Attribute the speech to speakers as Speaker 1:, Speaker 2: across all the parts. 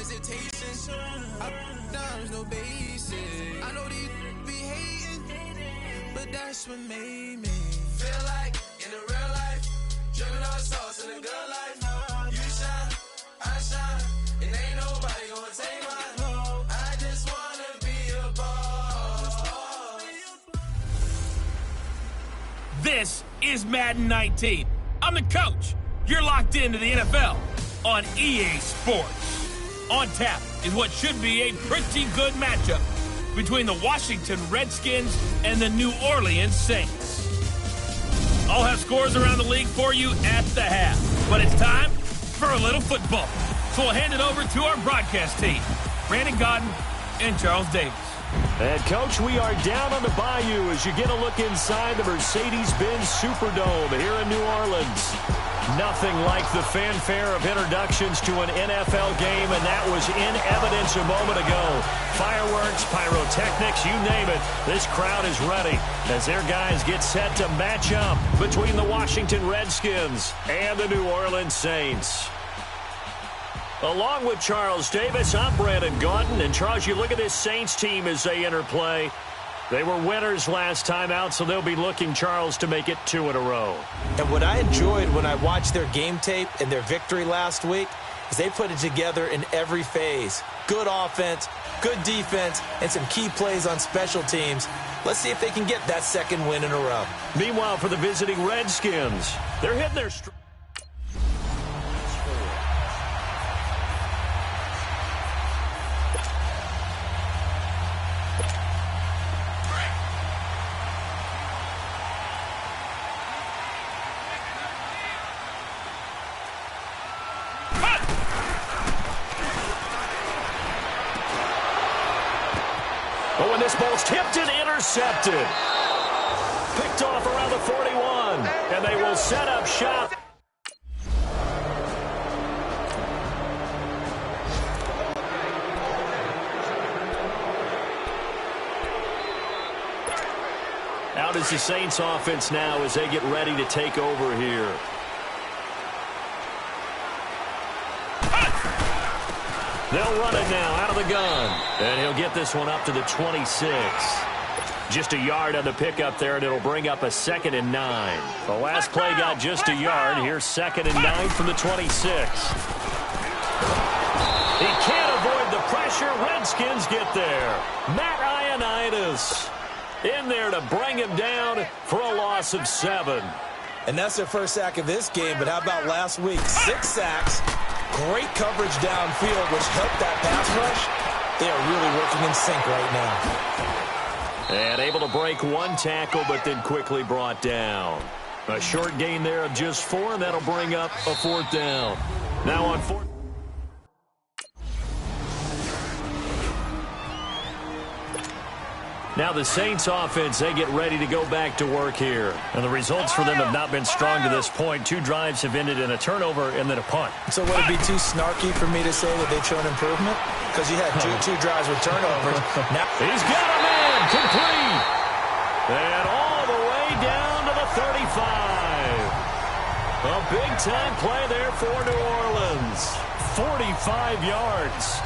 Speaker 1: hesitation. There's no basic. I know these be hating, but that's what made me feel like in the real life, dripping on sauce in the good life. You shine, I shine, and ain't nobody gonna take mine. I just wanna be a boss.
Speaker 2: This is Madden 19. I'm the coach. You're locked into the NFL on EA Sports. On tap is what should be a pretty good matchup between the Washington Redskins and the New Orleans Saints. I'll have scores around the league for you at the half, but it's time for a little football. So we'll hand it over to our broadcast team, Brandon Godden and Charles Davis.
Speaker 3: And, Coach, we are down on the bayou as you get a look inside the Mercedes-Benz Superdome here in New Orleans. Nothing like the fanfare of introductions to an NFL game, and that was in evidence a moment ago. Fireworks, pyrotechnics, you name it. This crowd is ready as their guys get set to match up between the Washington Redskins and the New Orleans Saints. Along with Charles Davis, I'm Brandon Gaudin. And, Charles, you look at this Saints team as they enter play. They were winners last time out, so they'll be looking, Charles, to make it 2 in a row.
Speaker 4: And what I enjoyed when I watched their game tape and their victory last week is they put it together in every phase. Good offense, good defense, and some key plays on special teams. Let's see if they can get that second win in a row.
Speaker 3: Meanwhile, for the visiting Redskins, they're hitting their Oh, and this ball's tipped and intercepted. Picked off around the 41. And they will set up shop. Out is the Saints offense now as they get ready to take over here. They'll run it now out of the gun. And he'll get this one up to the 26. Just a yard on the pickup there, and it'll bring up a 2nd and 9. The last play got just a yard. Here's 2nd and 9 from the 26. He can't avoid the pressure. Redskins get there. Matt Ioannidis in there to bring him down for a loss of 7.
Speaker 4: And that's their first sack of this game, but how about last week? 6 sacks. Great coverage downfield, which helped that pass rush. They are really working in sync right now.
Speaker 3: And able to break 1 tackle, but then quickly brought down. A short gain there of just 4, and that'll bring up a 4th down. Now on 4th. Now the Saints offense, they get ready to go back to work here. And the results for them have not been strong to this point. 2 drives have ended in a turnover and then a punt.
Speaker 4: So would it be too snarky for me to say that they've shown improvement? Because you had two drives with turnovers. Now
Speaker 3: he's got a man complete. And all the way down to the 35. A big-time play there for New Orleans. 45 yards.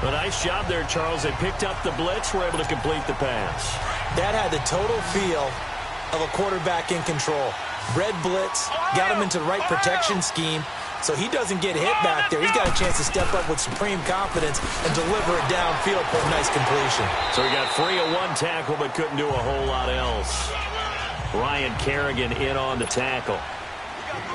Speaker 3: A nice job there, Charles. They picked up the blitz, were able to complete the pass.
Speaker 4: That had the total feel of a quarterback in control. Red blitz, got him into the right protection scheme, so he doesn't get hit back there. He's got a chance to step up with supreme confidence and deliver it downfield for a nice completion.
Speaker 3: So he got free of 1 tackle but couldn't do a whole lot else. Ryan Kerrigan in on the tackle.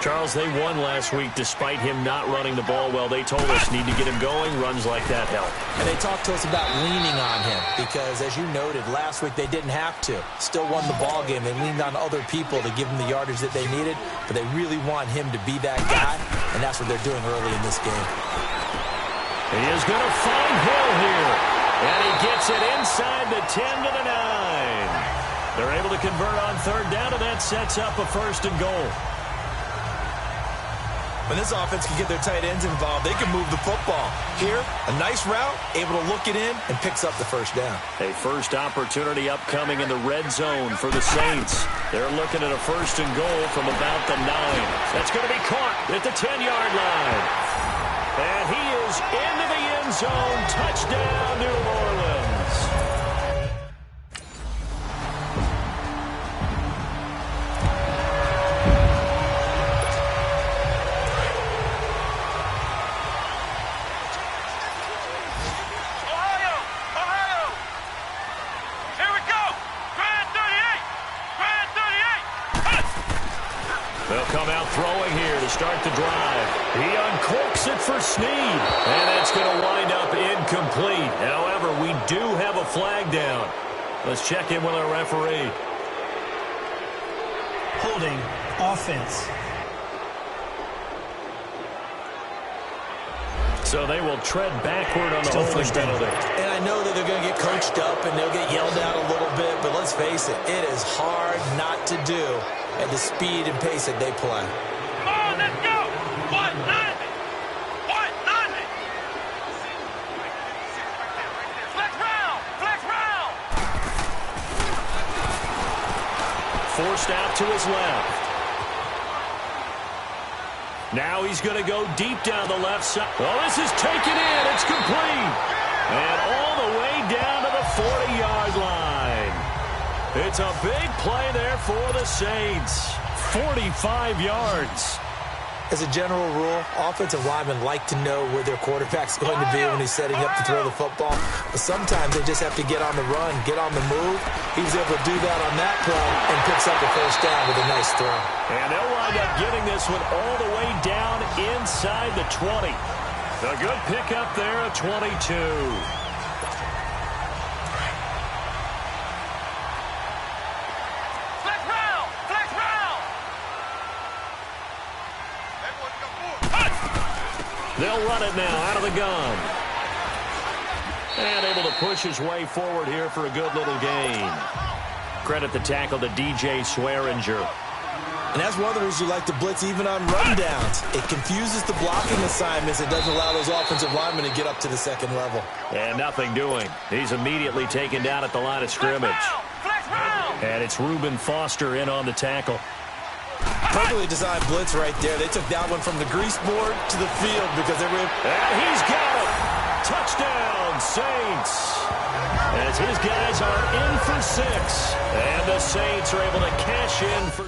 Speaker 3: Charles, they won last week despite him not running the ball well. They told us need to get him going. Runs like that help.
Speaker 4: And they talked to us about leaning on him because, as you noted, last week they didn't have to. Still won the ball game. They leaned on other people to give them the yardage that they needed, but they really want him to be that guy, and that's what they're doing early in this game.
Speaker 3: He is going to find Hill here, and he gets it inside the 10 to the 9. They're able to convert on 3rd down, and that sets up a 1st and goal.
Speaker 4: When this offense can get their tight ends involved, they can move the football. Here, a nice route, able to look it in, and picks up the 1st down.
Speaker 3: A first opportunity upcoming in the red zone for the Saints. They're looking at a 1st and goal from about the 9. That's going to be caught at the 10-yard line. And he is into the zone. Touchdown, New Orleans. They'll come out throwing here to start the drive. He uncorks it for Snead. And that's going to wind up incomplete. However, we do have a flag down. Let's check in with our referee.
Speaker 5: Holding offense.
Speaker 3: So they will tread backward on the holding penalty.
Speaker 4: And I know that they're going to get coached up and they'll get yelled at a little bit, but let's face it, it is hard not to do at the speed and pace that they play.
Speaker 2: Come on, let's go! 190! 190! Flex round! Flex round!
Speaker 3: Forced out to his left. Now he's going to go deep down the left side. Well, this is taken in. It's complete. And all the way down to the 40-yard line. It's a big play there for the Saints. 45 yards.
Speaker 4: As a general rule, offensive linemen like to know where their quarterback's going to be when he's setting up to throw the football. But sometimes they just have to get on the run, get on the move. He was able to do that on that play and picks up the first down with a nice throw.
Speaker 3: And they'll wind up getting this one all the way down inside the 20. A good pickup there at 22. They'll run it now out of the gun. And able to push his way forward here for a good little gain. Credit the tackle to DJ Swearinger.
Speaker 4: And that's one of the reasons you like to blitz even on rundowns. It confuses the blocking assignments. It doesn't allow those offensive linemen to get up to the second level.
Speaker 3: And nothing doing. He's immediately taken down at the line of scrimmage. And it's Reuben Foster in on the tackle.
Speaker 4: Perfectly designed blitz right there. They took that one from the grease board to the field because they were...
Speaker 3: And he's got it! Touchdown, Saints! As his guys are in for 6. And the Saints are able to cash in for...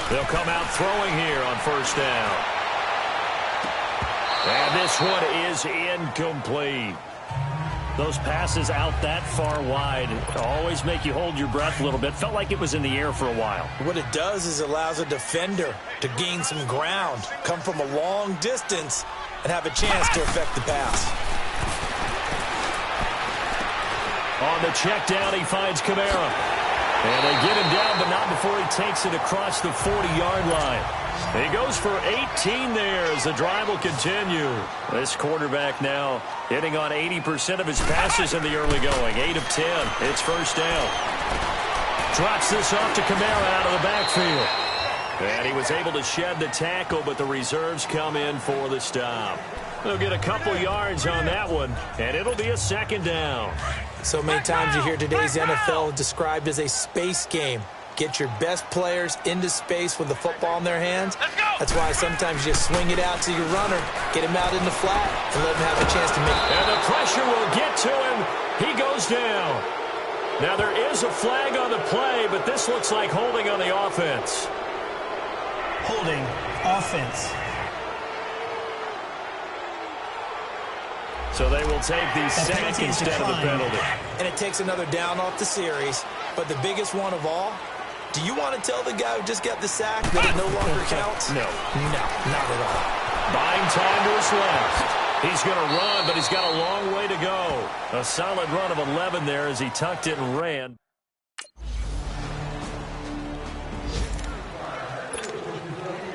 Speaker 3: They'll come out throwing here on first down. And this one is incomplete. Those passes out that far wide always make you hold your breath a little bit. Felt like it was in the air for a while.
Speaker 4: What it does is it allows a defender to gain some ground, come from a long distance, and have a chance to affect the pass.
Speaker 3: On the check down, he finds Kamara. And they get him down, but not before he takes it across the 40-yard line. He goes for 18 there as the drive will continue. This quarterback now hitting on 80% of his passes in the early going. 8 of 10. It's first down. Drops this off to Kamara out of the backfield. And he was able to shed the tackle, but the reserves come in for the stop. They'll get a couple yards on that one, and it'll be a second down.
Speaker 4: So many times you hear today's NFL described as a space game. Get your best players into space with the football in their hands. That's why sometimes you just swing it out to your runner, get him out in the flat, and let him have a chance to make it.
Speaker 3: And the pressure will get to him. He goes down. Now there is a flag on the play, but this looks like holding on the offense.
Speaker 5: Holding offense.
Speaker 3: So they will take the sack instead of the penalty.
Speaker 4: And it takes another down off the series. But the biggest one of all, do you want to tell the guy who just got the sack that it no longer counts?
Speaker 3: No.
Speaker 4: No, not at all.
Speaker 3: Buying time to his left. He's going to run, but he's got a long way to go. A solid run of 11 there as he tucked it and ran.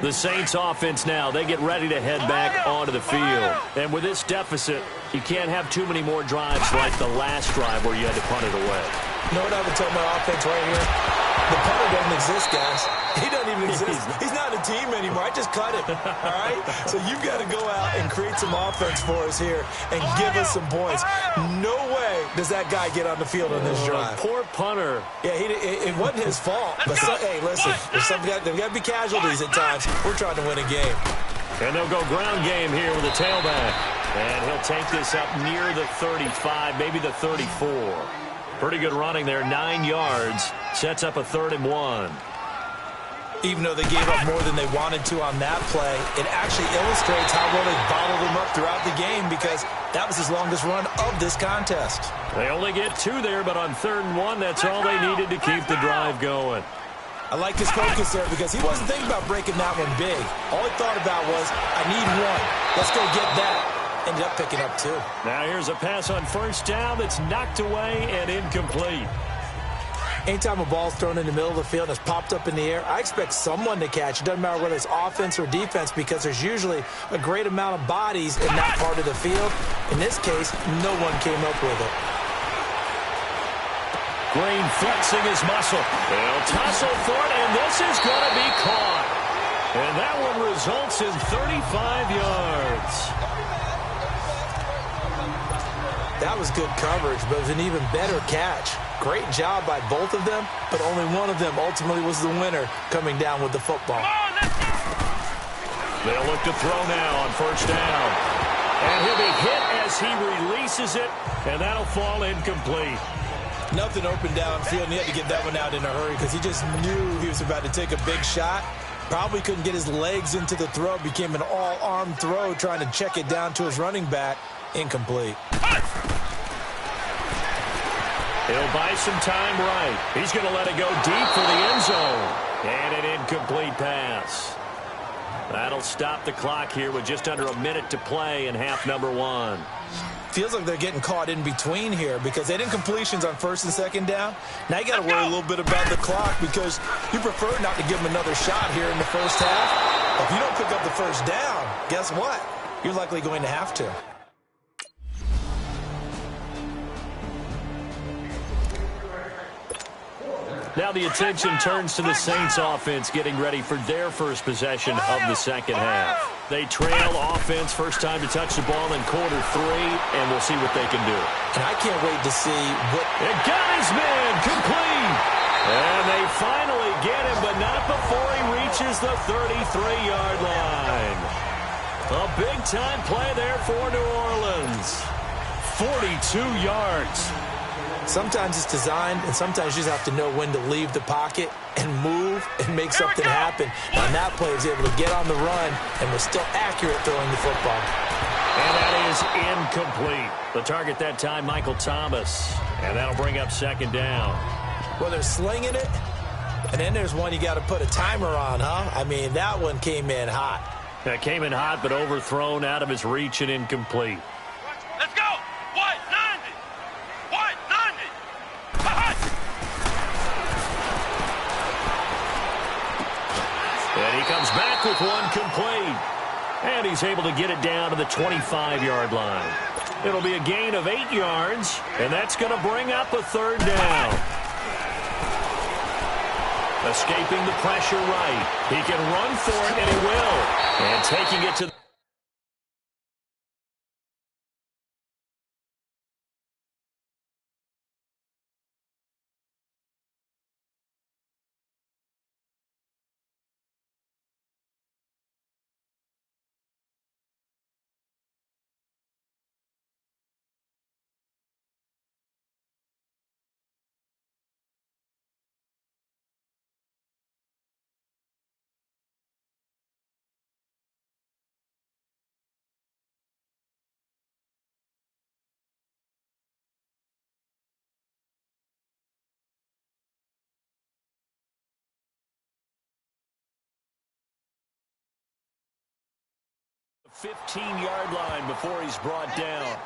Speaker 3: The Saints offense now, they get ready to head back onto the field. And with this deficit, you can't have too many more drives like the last drive where you had to punt it away.
Speaker 4: You know what I would tell my offense right here? The punter doesn't exist, guys. He doesn't even exist. He's not a team anymore. I just cut him, all right? So you've got to go out and create some offense for us here and give us some points. No way does that guy get on the field on this drive.
Speaker 3: Poor punter.
Speaker 4: Yeah, it wasn't his fault. But hey, listen, there's got to be casualties at times. We're trying to win a game.
Speaker 3: And they'll go ground game here with a tailback. And he'll take this up near the 35, maybe the 34. Pretty good running there, 9 yards. Sets up a 3rd and 1.
Speaker 4: Even though they gave up more than they wanted to on that play, it actually illustrates how well they bottled him up throughout the game because that was his longest run of this contest.
Speaker 3: They only get 2 there, but on 3rd and 1, that's all they needed to keep the drive going.
Speaker 4: I like his focus there because he wasn't thinking about breaking that one big. All he thought about was, I need 1. Let's go get that. Ended up picking up 2.
Speaker 3: Now here's a pass on 1st down that's knocked away and incomplete.
Speaker 4: Anytime a ball's thrown in the middle of the field and it's popped up in the air, I expect someone to catch. It doesn't matter whether it's offense or defense because there's usually a great amount of bodies in that part of the field. In this case, no one came up with it.
Speaker 3: Green flexing his muscle. They'll tussle for it, and this is going to be caught. And that one results in 35 yards.
Speaker 4: That was good coverage, but it was an even better catch. Great job by both of them, but only one of them ultimately was the winner coming down with the football.
Speaker 3: They'll look to throw now on 1st down. And he'll be hit as he releases it, and that'll fall incomplete.
Speaker 4: Nothing open downfield, and he had to get that one out in a hurry because he just knew he was about to take a big shot. Probably couldn't get his legs into the throw. Became an all-arm throw trying to check it down to his running back. Incomplete.
Speaker 3: He'll buy some time right. He's going to let it go deep for the end zone. And an incomplete pass. That'll stop the clock here with just under a minute to play in half number 1.
Speaker 4: Feels like they're getting caught in between here because they had incompletions on 1st and 2nd down. Now you got to worry a little bit about the clock because you prefer not to give them another shot here in the 1st half. If you don't pick up the 1st down, guess what? You're likely going to have to.
Speaker 3: Now the attention turns to the Saints offense getting ready for their first possession of the 2nd half. They trail offense, first time to touch the ball in quarter 3, and we'll see what they can do.
Speaker 4: And I can't wait to see what...
Speaker 3: It got his man complete. And they finally get him, but not before he reaches the 33-yard line. A big-time play there for New Orleans. 42 yards.
Speaker 4: Sometimes it's designed, and sometimes you just have to know when to leave the pocket and move and make something happen. On that play, he was able to get on the run and was still accurate throwing the football.
Speaker 3: And that is incomplete. The target that time, Michael Thomas. And that'll bring up 2nd down.
Speaker 4: Well, they're slinging it, and then there's one you got to put a timer on, huh? I mean, that one came in hot.
Speaker 3: That came in hot, but overthrown out of his reach and incomplete.
Speaker 2: Let's go! 190! 190!
Speaker 3: And he comes back with one complete. And he's able to get it down to the 25-yard line. It'll be a gain of 8 yards, and that's going to bring up a 3rd down. Escaping the pressure right. He can run for it, and he will. And taking it to the... the 15-yard line before he's brought down.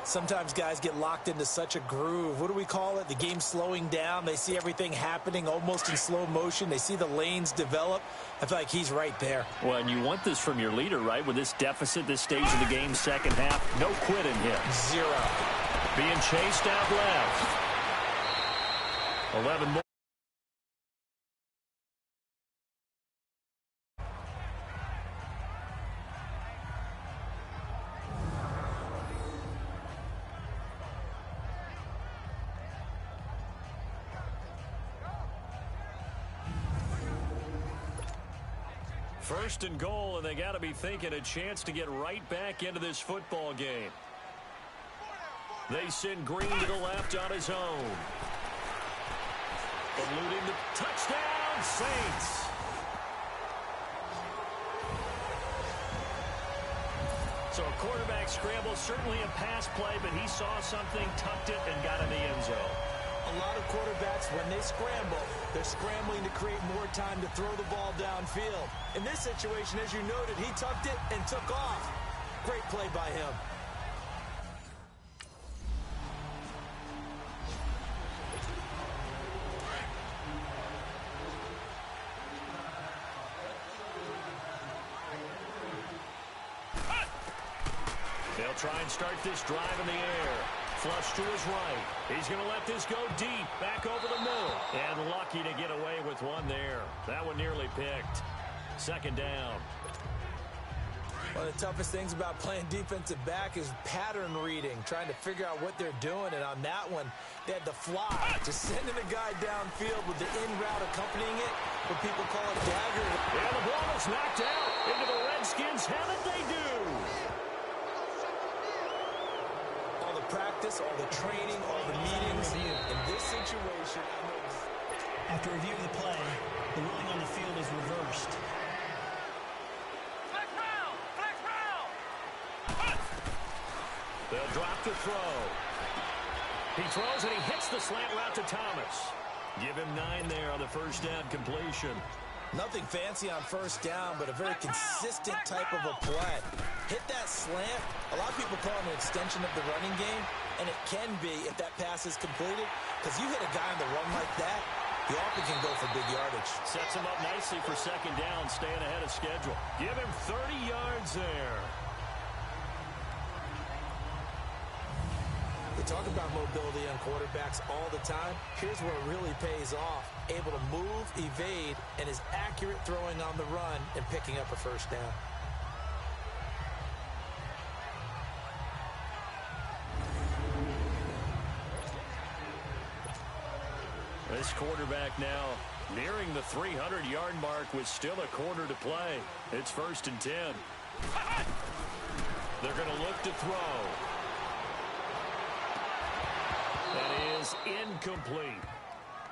Speaker 4: Sometimes guys get locked into such a groove. What do we call it? The game's slowing down. They see everything happening almost in slow motion. They see the lanes develop. I feel like he's right there.
Speaker 3: Well, and you want this from your leader, right? With this deficit, this stage of the game, 2nd half, no quitting him.
Speaker 4: 0.
Speaker 3: Being chased out left. 11 more. First and goal, and they got to be thinking a chance to get right back into this football game. They send Green to the left on his own. Eluding the touchdown, Saints. So a quarterback scramble, certainly a pass play, but he saw something, tucked it, and got in the end zone.
Speaker 4: A lot of quarterbacks, when they scramble, they're scrambling to create more time to throw the ball downfield. In this situation, as you noted, he tucked it and took off. Great play by him.
Speaker 3: They'll try and start this drive in the air. Flush to his right. He's going to let this go deep, back over the middle. And lucky to get away with one there. That one nearly picked. Second down.
Speaker 4: One of the toughest things about playing defensive back is pattern reading, trying to figure out what they're doing. And on that one, they had to fly, just sending a guy downfield with the in route accompanying it, what people call a dagger.
Speaker 3: And the ball is knocked out into the Redskins' hand, and they do.
Speaker 4: All the practice, all the training, all the meetings. In this situation,
Speaker 5: After review of the play, the ruling on the field is reversed.
Speaker 3: They'll drop the throw. He throws and he hits the slant route to Thomas. Give him 9 there on the first down completion.
Speaker 4: nothing fancy on first down, but a very consistent type of a play. Hit that slant. A lot of people call it an extension of the running game, and it can be if that pass is completed, because you hit a guy on the run like that, he often can go for big yardage.
Speaker 3: Sets him up nicely for second down, staying ahead of schedule. Give him 30 yards there.
Speaker 4: We talk about mobility on quarterbacks all the time. Here's where it really pays off. Able to move, evade, and is accurate throwing on the run and picking up a first down.
Speaker 3: This quarterback now nearing the 300-yard mark with still a quarter to play. It's 1st and 10. They're going to look to throw. That is incomplete.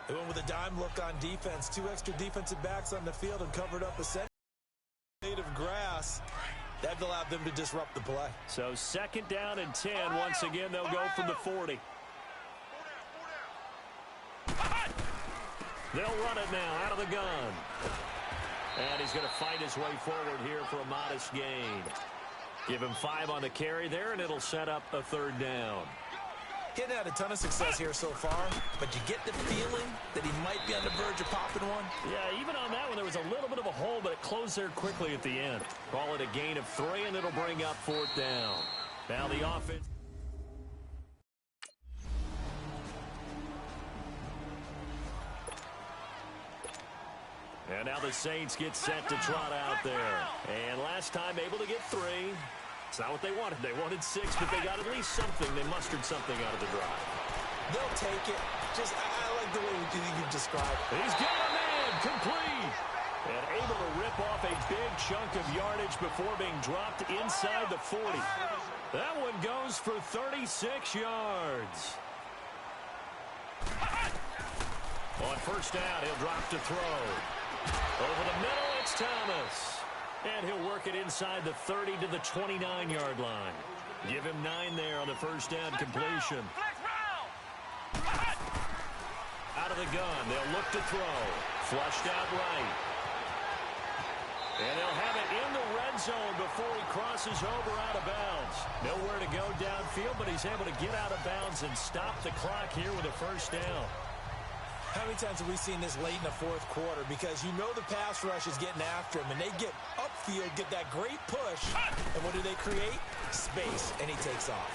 Speaker 4: They went with a dime look on defense. 2 extra defensive backs on the field and covered up a set of grass. That allowed them to disrupt the play.
Speaker 3: So 2nd down and 10. Once again, they'll go from the 40. They'll run it now out of the gun. And he's going to fight his way forward here for a modest gain. Give him 5 on the carry there, and it'll set up a 3rd down.
Speaker 4: He hadn't had a ton of success here so far, but you get the feeling that he might be on the verge of popping one.
Speaker 3: Yeah, even on that one, there was a little bit of a hole, but it closed there quickly at the end. Call it a gain of 3, and it'll bring up 4th down. Now the offense. And now the Saints get set to trot out there. And last time able to get 3. It's not what they wanted. They wanted 6, but they got at least something. They mustered something out of the drive.
Speaker 4: They'll take it. I like the way you described it.
Speaker 3: He's got a man complete. And able to rip off a big chunk of yardage before being dropped inside the 40. That one goes for 36 yards. On 1st down, he'll drop to throw. Over the middle, it's Thomas. And he'll work it inside the 30 to the 29-yard line. Give him 9 there on the 1st down completion. Out of the gun, they'll look to throw. Flushed out right. And they'll have it in the red zone before he crosses over out of bounds. Nowhere to go downfield, but he's able to get out of bounds and stop the clock here with a 1st down.
Speaker 4: How many times have we seen this late in the 4th quarter? Because you know the pass rush is getting after him, and they get upfield, get that great push, and what do they create? Space, and he takes off.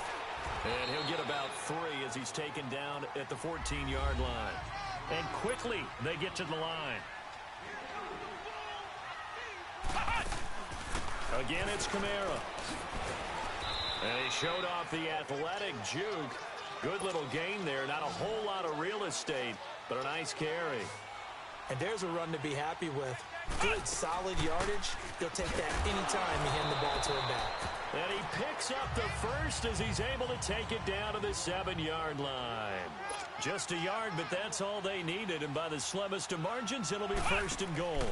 Speaker 3: And he'll get about 3 as he's taken down at the 14-yard line. And quickly, they get to the line. Again, it's Kamara. And he showed off the athletic juke. Good little gain there. Not a whole lot of real estate, but a nice carry.
Speaker 4: And there's a run to be happy with. Good, solid yardage. He'll take that anytime you hand the ball to him back.
Speaker 3: And he picks up the first as he's able to take it down to the 7-yard line. Just a yard, but that's all they needed. And by the slimmest of margins, it'll be 1st and goal.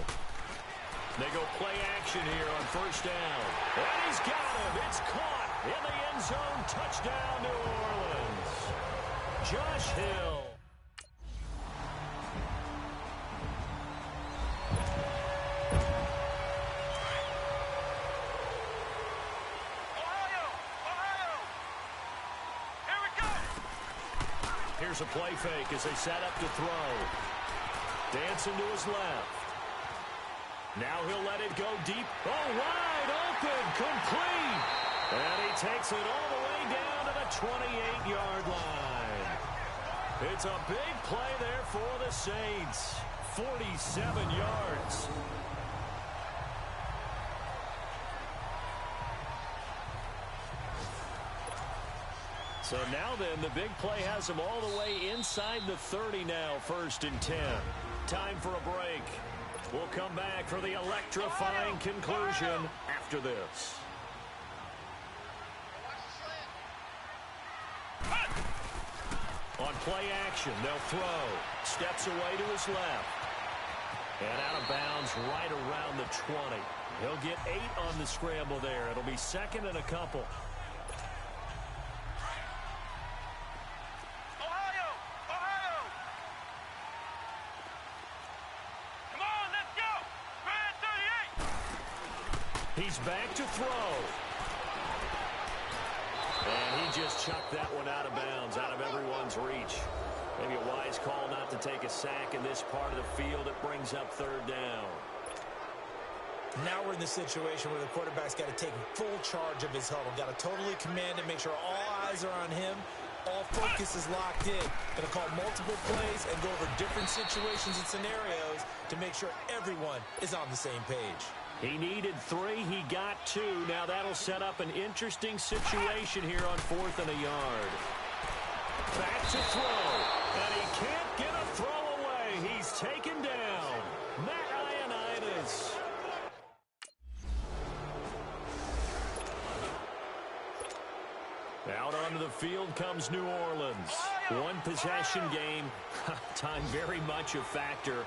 Speaker 3: They go play action here on 1st down. And he's got him. It's caught in the end zone. Touchdown, New Orleans. Josh Hill. Here's a play fake as they set up to throw. Dancing to his left. Now he'll let it go deep. Oh, wide open, complete. And he takes it all the way down to the 28-yard line. It's a big play there for the Saints. 47 yards. So now then, the big play has him all the way inside the 30 now, 1st and 10. Time for a break. We'll come back for the electrifying conclusion after this. On play action, they'll throw. Steps away to his left. And out of bounds right around the 20. He'll get 8 on the scramble there. It'll be 2nd and a couple. He's back to throw. And he just chucked that one out of bounds, out of everyone's reach. Maybe a wise call not to take a sack in this part of the field. It brings up 3rd down.
Speaker 4: Now we're in the situation where the quarterback's got to take full charge of his huddle. Got to totally command it, make sure all eyes are on him. All focus is locked in. Going to call multiple plays and go over different situations and scenarios to make sure everyone is on the same page.
Speaker 3: He needed 3. He got 2. Now that'll set up an interesting situation here on 4th and a yard. Back to throw. And he can't get a throw away. He's taken down. Matt Ioannidis. Out onto the field comes New Orleans. One possession game. Time very much a factor.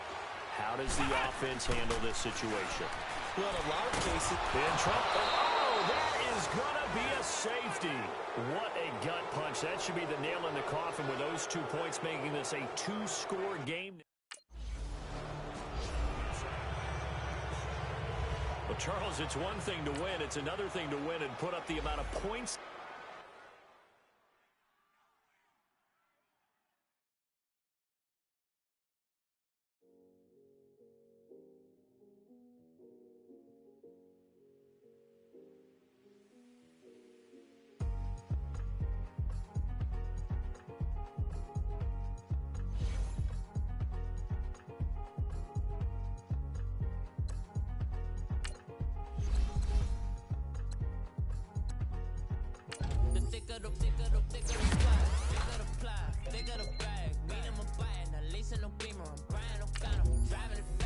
Speaker 3: How does the offense handle this situation?
Speaker 4: Well, in a lot of cases,
Speaker 3: in trouble. Oh, that is going to be a safety. What a gut punch. That should be the nail in the coffin with those 2 points, making this a 2-score game. Well, Charles, it's one thing to win. It's another thing to win and put up the amount of points.
Speaker 1: Thicker the bag, mean I'm a bite, now leasing no beamer, I'm Brian O'Connor, driving it